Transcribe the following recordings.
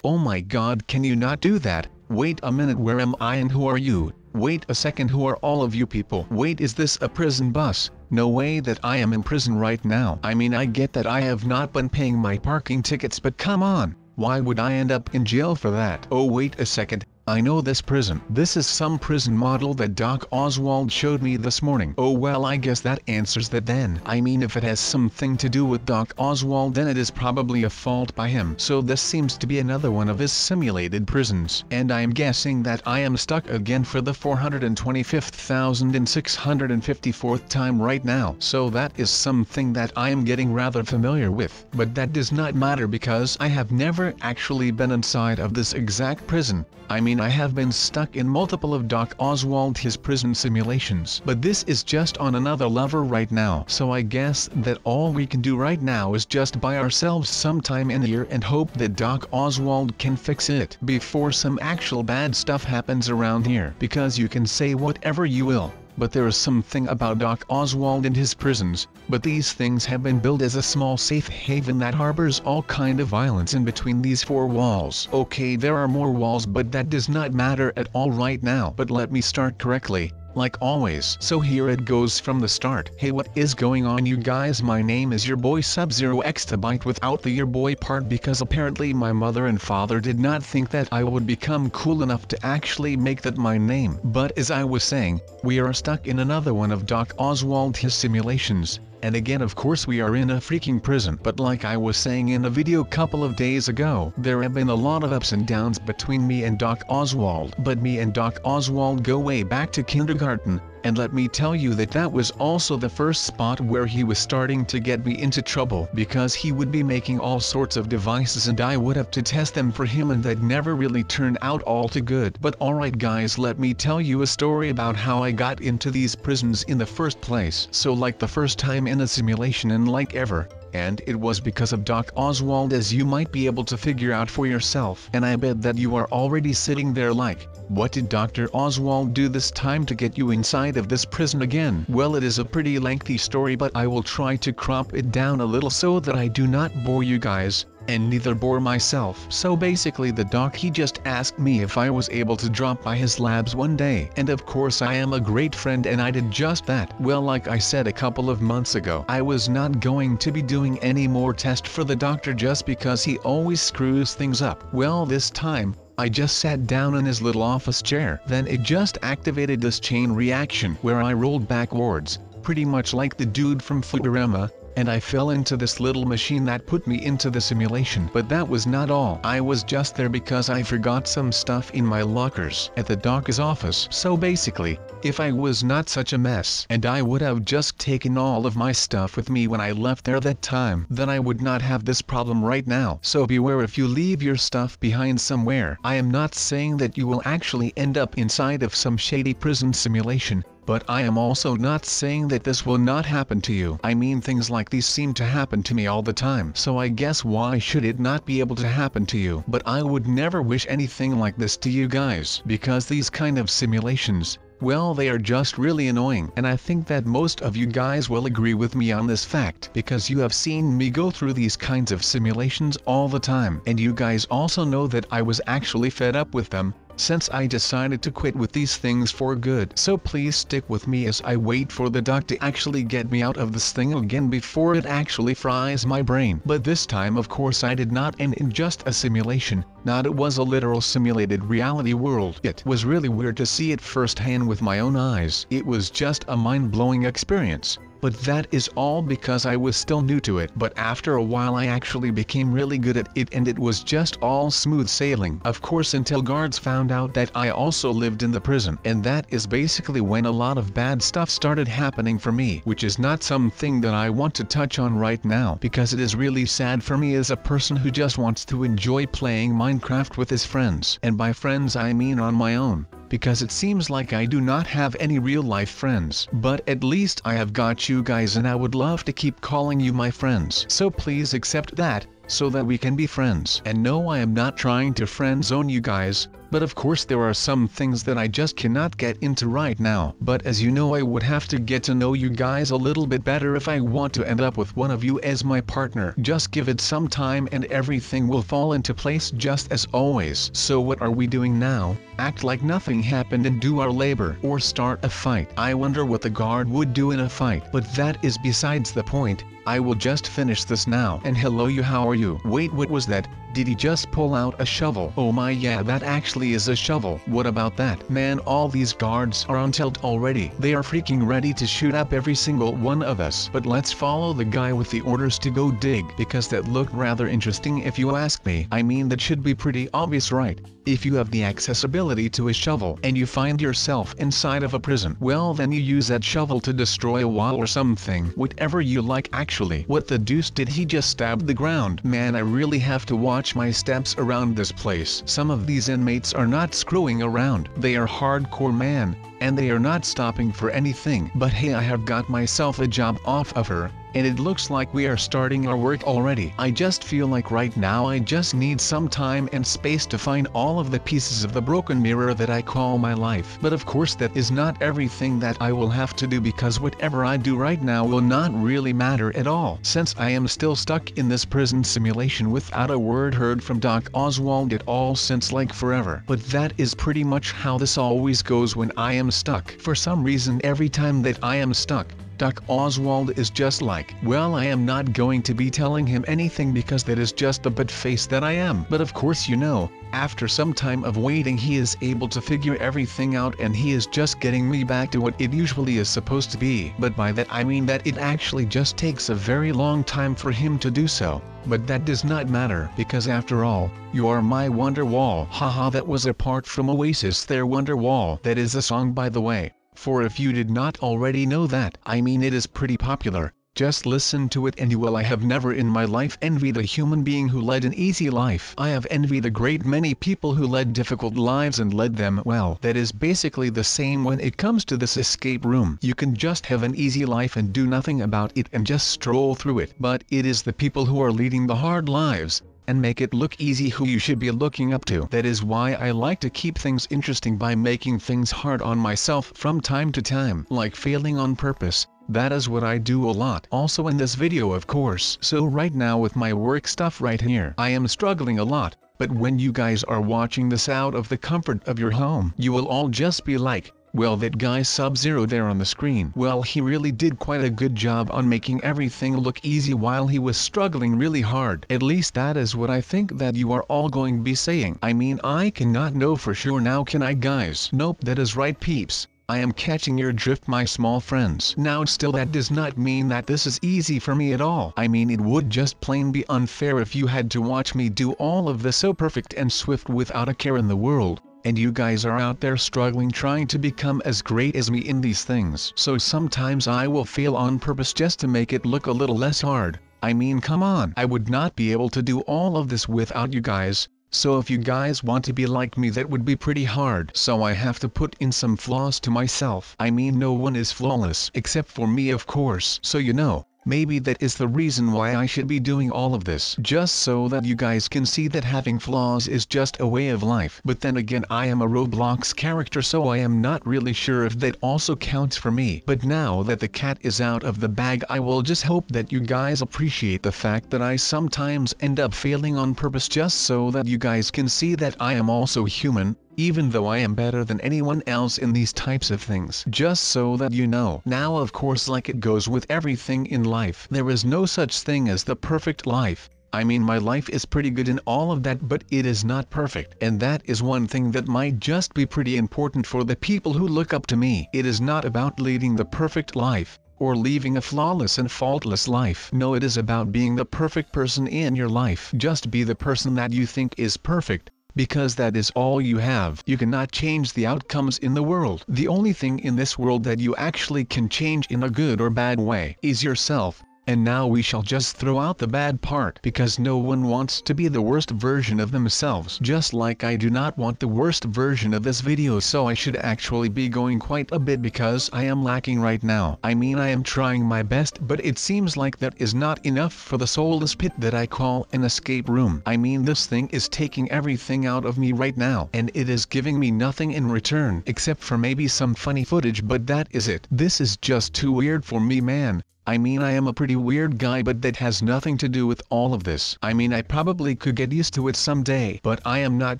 Oh my god, can you not do that? Wait a minute, where am I and who are you? Wait a second, who are all of you people? Wait, is this a prison bus? No way that I am in prison right now. I mean, I get that I have not been paying my parking tickets, but come on, why would I end up in jail for that? Oh wait a second, I know this prison. This is some prison model that Doc Oswald showed me this morning. Oh well, I guess that answers that then. I mean, if it has something to do with Doc Oswald, then it is probably a fault by him. So this seems to be another one of his simulated prisons. And I'm guessing that I am stuck again for the 425,654th time right now. So that is something that I am getting rather familiar with. But that does not matter because I have never actually been inside of this exact prison. I mean, I have been stuck in multiple of Doc Oswald his prison simulations, but this is just on another level right now. So I guess that all we can do right now is just buy ourselves some time in here and hope that Doc Oswald can fix it before some actual bad stuff happens around here. Because you can say whatever you will, but there is something about Doc Oswald and his prisons, but these things have been built as a small safe haven that harbors all kind of violence in between these four walls. Okay, there are more walls, but that does not matter at all right now. But let me start correctly, like always. So here it goes from the start. Hey, what is going on, you guys? My name is your boy SubZeroExtabyte without the your boy part, because apparently my mother and father did not think that I would become cool enough to actually make that my name. But as I was saying, we are stuck in another one of Doc Oswald his simulations. And again, of course, we are in a freaking prison. But like I was saying in a video couple of days ago, there have been a lot of ups and downs between me and Doc Oswald. But me and Doc Oswald go way back to kindergarten. And let me tell you that that was also the first spot where he was starting to get me into trouble, because he would be making all sorts of devices and I would have to test them for him, and that never really turned out all too good. But alright guys, let me tell you a story about how I got into these prisons in the first place. So like the first time in a simulation and like ever. And it was because of Doc Oswald, as you might be able to figure out for yourself. And I bet that you are already sitting there like, what did Dr. Oswald do this time to get you inside of this prison again? Well, it is a pretty lengthy story, but I will try to crop it down a little so that I do not bore you guys, and neither bore myself. So basically the doc, he just asked me if I was able to drop by his labs one day, and of course I am a great friend and I did just that. Well, like I said a couple of months ago, I was not going to be doing any more tests for the doctor just because he always screws things up. Well, this time, I just sat down in his little office chair. Then it just activated this chain reaction where I rolled backwards, pretty much like the dude from Futurama, and I fell into this little machine that put me into the simulation. But that was not all. I was just there because I forgot some stuff in my lockers at the doc's office. So basically, if I was not such a mess and I would have just taken all of my stuff with me when I left there that time, then I would not have this problem right now. So beware if you leave your stuff behind somewhere. I am not saying that you will actually end up inside of some shady prison simulation, but I am also not saying that this will not happen to you. I mean, things like these seem to happen to me all the time. So I guess why should it not be able to happen to you? But I would never wish anything like this to you guys, because these kind of simulations, well, they are just really annoying. And I think that most of you guys will agree with me on this fact, because you have seen me go through these kinds of simulations all the time. And you guys also know that I was actually fed up with them, since I decided to quit with these things for good. So please stick with me as I wait for the doc to actually get me out of this thing again before it actually fries my brain. But this time, of course, I did not end in just a simulation. Not it was a literal simulated reality world. It was really weird to see it firsthand with my own eyes. It was just a mind-blowing experience. But that is all because I was still new to it. But after a while I actually became really good at it, and it was just all smooth sailing. Of course, until guards found out that I also lived in the prison. And that is basically when a lot of bad stuff started happening for me, which is not something that I want to touch on right now, because it is really sad for me as a person who just wants to enjoy playing Minecraft with his friends. And by friends I mean on my own. because it seems like I do not have any real-life friends. But at least I have got you guys, and I would love to keep calling you my friends. So please accept that, so that we can be friends. And no, I am not trying to friend zone you guys, but of course there are some things that I just cannot get into right now. But as you know, I would have to get to know you guys a little bit better if I want to end up with one of you as my partner. Just give it some time and everything will fall into place just as always. So what are we doing now? Act like nothing happened and do our labor, or start a fight. I wonder what the guard would do in a fight, but that is besides the point. I will just finish this now. And hello you, how are you? Wait, what was that? Did he just pull out a shovel? Oh my, yeah, that actually is a shovel. What about that? Man, all these guards are on tilt already. They are freaking ready to shoot up every single one of us. But let's follow the guy with the orders to go dig, because that looked rather interesting if you ask me. I mean, that should be pretty obvious, right? If you have the accessibility to a shovel and you find yourself inside of a prison, well then you use that shovel to destroy a wall or something, whatever you like. Actually, what the deuce, did he just stab the ground? Man, I really have to watch my steps around this place. Some of these inmates are not screwing around. They are hardcore, man, and they are not stopping for anything. But hey, I have got myself a job off of her, and it looks like we are starting our work already. I just feel like right now I just need some time and space to find all of the pieces of the broken mirror that I call my life. But of course that is not everything that I will have to do, because whatever I do right now will not really matter at all, since I am still stuck in this prison simulation without a word heard from Doc Oswald at all since like forever. But that is pretty much how this always goes when I am stuck. For some reason, every time that I am stuck, Doc Oswald is just like, well, I am not going to be telling him anything because that is just the butt-face that I am. But of course, you know, after some time of waiting, he is able to figure everything out, and he is just getting me back to what it usually is supposed to be. But by that I mean that it actually just takes a very long time for him to do so. But that does not matter, because after all, you are my Wonderwall. Haha, that was apart from Oasis, their Wonderwall. That is a song, by the way. For if you did not already know that, I mean, it is pretty popular. Just listen to it and you will. I have never in my life envied a human being who led an easy life. I have envied a great many people who led difficult lives and led them well. That is basically the same when it comes to this escape room. You can just have an easy life and do nothing about it and just stroll through it. But it is the people who are leading the hard lives and make it look easy who you should be looking up to. That is why I like to keep things interesting by making things hard on myself from time to time, like failing on purpose. That is what I do a lot. Also in this video, of course. So right now with my work stuff right here, I am struggling a lot. But when you guys are watching this out of the comfort of your home, you will all just be like, well, that guy SubZero there on the screen, well, he really did quite a good job on making everything look easy while he was struggling really hard. At least that is what I think that you are all going to be saying. I mean, I cannot know for sure now, can I, guys? Nope, that is right, peeps. I am catching your drift, my small friends. Now still, that does not mean that this is easy for me at all. I mean, it would just plain be unfair if you had to watch me do all of this so perfect and swift without a care in the world. And you guys are out there struggling trying to become as great as me in these things. So sometimes I will fail on purpose just to make it look a little less hard. I mean, come on. I would not be able to do all of this without you guys. So if you guys want to be like me, that would be pretty hard. So I have to put in some flaws to myself. I mean, no one is flawless except for me, of course. So you know, maybe that is the reason why I should be doing all of this, just so that you guys can see that having flaws is just a way of life. But then again, I am a Roblox character, so I am not really sure if that also counts for me. But now that the cat is out of the bag, I will just hope that you guys appreciate the fact that I sometimes end up failing on purpose, just so that you guys can see that I am also human, even though I am better than anyone else in these types of things. Just so that you know. Now of course, like it goes with everything in life, there is no such thing as the perfect life. I mean, my life is pretty good in all of that, but it is not perfect. And that is one thing that might just be pretty important for the people who look up to me. It is not about leading the perfect life, or leaving a flawless and faultless life. No, it is about being the perfect person in your life. Just be the person that you think is perfect, because that is all you have. You cannot change the outcomes in the world. The only thing in this world that you actually can change in a good or bad way is yourself. And now we shall just throw out the bad part, because no one wants to be the worst version of themselves. Just like I do not want the worst version of this video, so I should actually be going quite a bit because I am lacking right now. I mean, I am trying my best, but it seems like that is not enough for the soulless pit that I call an escape room. I mean, this thing is taking everything out of me right now, and it is giving me nothing in return except for maybe some funny footage, but that is it. This is just too weird for me, man. I mean, I am a pretty weird guy, but that has nothing to do with all of this. I mean, I probably could get used to it someday, but I am not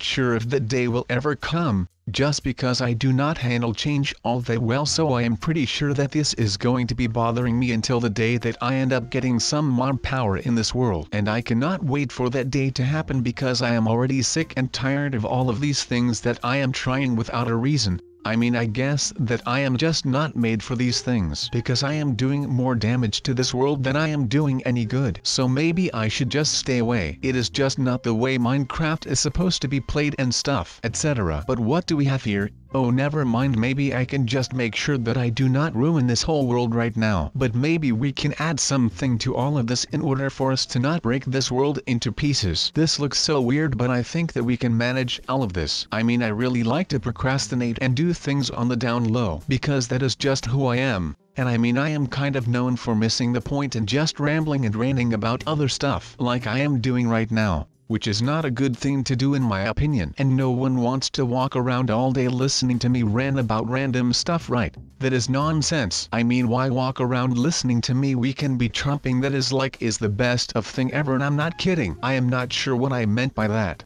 sure if that day will ever come, just because I do not handle change all that well, so I am pretty sure that this is going to be bothering me until the day that I end up getting some mob power in this world. And I cannot wait for that day to happen because I am already sick and tired of all of these things that I am trying without a reason. I mean, I guess that I am just not made for these things because I am doing more damage to this world than I am doing any good. So maybe I should just stay away. It is just not the way Minecraft is supposed to be played and stuff, etc. But what do we have here? Oh, never mind, maybe I can just make sure that I do not ruin this whole world right now. But maybe we can add something to all of this in order for us to not break this world into pieces. This looks so weird, but I think that we can manage all of this. I mean, I really like to procrastinate and do things on the down low because that is just who I am. And I mean, I am kind of known for missing the point and just rambling and ranting about other stuff like I am doing right now, which is not a good thing to do in my opinion. And no one wants to walk around all day listening to me rant about random stuff, right? That is nonsense. I mean, why walk around listening to me? We can be trumping that is the best of thing ever, and I'm not kidding. I am not sure what I meant by that,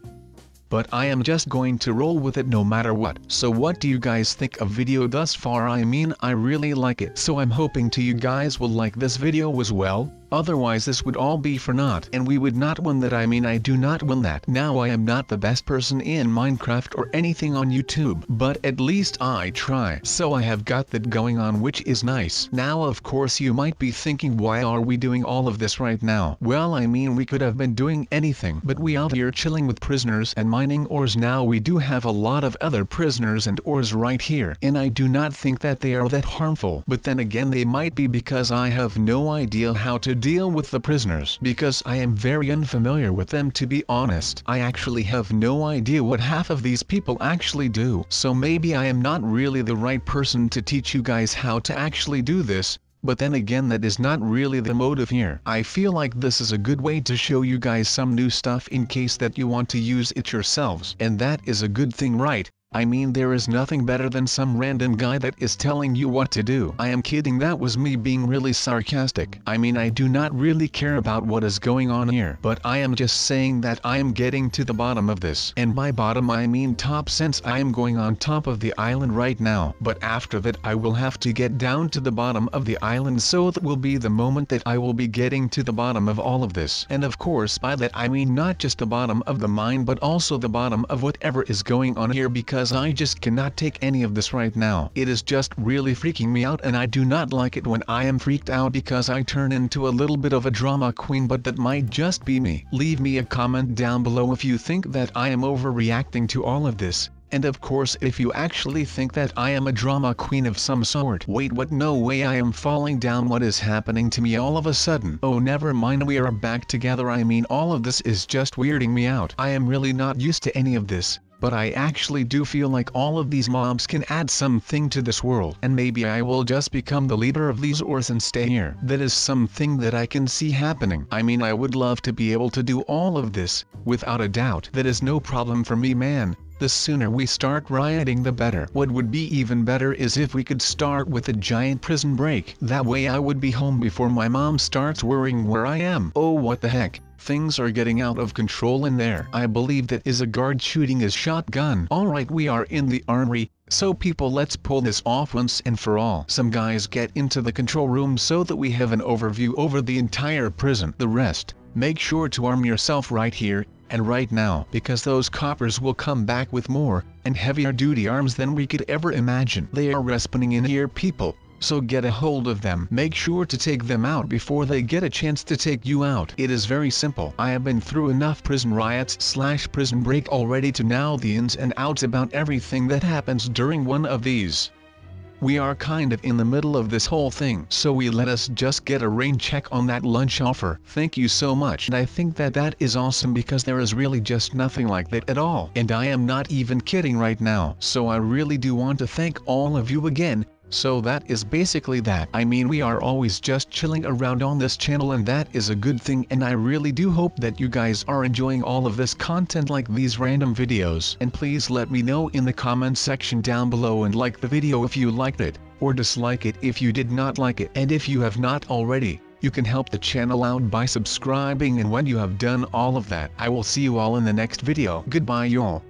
but I am just going to roll with it no matter what. So what do you guys think of video thus far? I mean, I really like it, so I'm hoping to you guys will like this video as well. Otherwise this would all be for naught, and we would not win that. I mean, I do not win that. Now, I am not the best person in Minecraft or anything on YouTube, but at least I try. So I have got that going on, which is nice. Now, of course, you might be thinking, why are we doing all of this right now? Well, I mean, we could have been doing anything, but we out here chilling with prisoners and mining ores. Now we do have a lot of other prisoners and ores right here, and I do not think that they are that harmful. But then again, they might be, because I have no idea how to deal with the prisoners, because I am very unfamiliar with them, to be honest. I actually have no idea what half of these people actually do, so maybe I am not really the right person to teach you guys how to actually do this. But then again, that is not really the motive here. I feel like this is a good way to show you guys some new stuff in case that you want to use it yourselves, and that is a good thing, right? I mean, there is nothing better than some random guy that is telling you what to do. I am kidding, that was me being really sarcastic. I mean, I do not really care about what is going on here, but I am just saying that I am getting to the bottom of this. And by bottom I mean top, since I am going on top of the island right now. But after that I will have to get down to the bottom of the island, so that will be the moment that I will be getting to the bottom of all of this. And of course by that I mean not just the bottom of the mine, but also the bottom of whatever is going on here, because I just cannot take any of this right now. It is just really freaking me out, and I do not like it when I am freaked out, because I turn into a little bit of a drama queen, but that might just be me. Leave me a comment down below if you think that I am overreacting to all of this. And of course, if you actually think that I am a drama queen of some sort. Wait, what? No way, I am falling down. What is happening to me all of a sudden? Oh, never mind, we are back together. I mean, all of this is just weirding me out. I am really not used to any of this. But I actually do feel like all of these mobs can add something to this world, and maybe I will just become the leader of these ores and stay here. That is something that I can see happening. I mean, I would love to be able to do all of this, without a doubt. That is no problem for me, man. The sooner we start rioting, the better. What would be even better is if we could start with a giant prison break. That way I would be home before my mom starts worrying where I am. Oh, what the heck? Things are getting out of control in there. I believe that is a guard shooting his shotgun. Alright, we are in the armory, so people, let's pull this off once and for all. Some guys get into the control room so that we have an overview over the entire prison. The rest, make sure to arm yourself right here and right now, because those coppers will come back with more and heavier duty arms than we could ever imagine. They are respawning in here, people. So get a hold of them. Make sure to take them out before they get a chance to take you out. It is very simple. I have been through enough prison riots / prison break already to know the ins and outs about everything that happens during one of these. We are kind of in the middle of this whole thing, so we let us just get a rain check on that lunch offer. Thank you so much. And I think that is awesome because there is really just nothing like that at all. And I am not even kidding right now. So I really do want to thank all of you again. So that is basically that. I mean, we are always just chilling around on this channel, and that is a good thing, and I really do hope that you guys are enjoying all of this content, like these random videos. And please let me know in the comment section down below, and like the video if you liked it, or dislike it if you did not like it. And if you have not already, you can help the channel out by subscribing, and when you have done all of that, I will see you all in the next video. Goodbye y'all.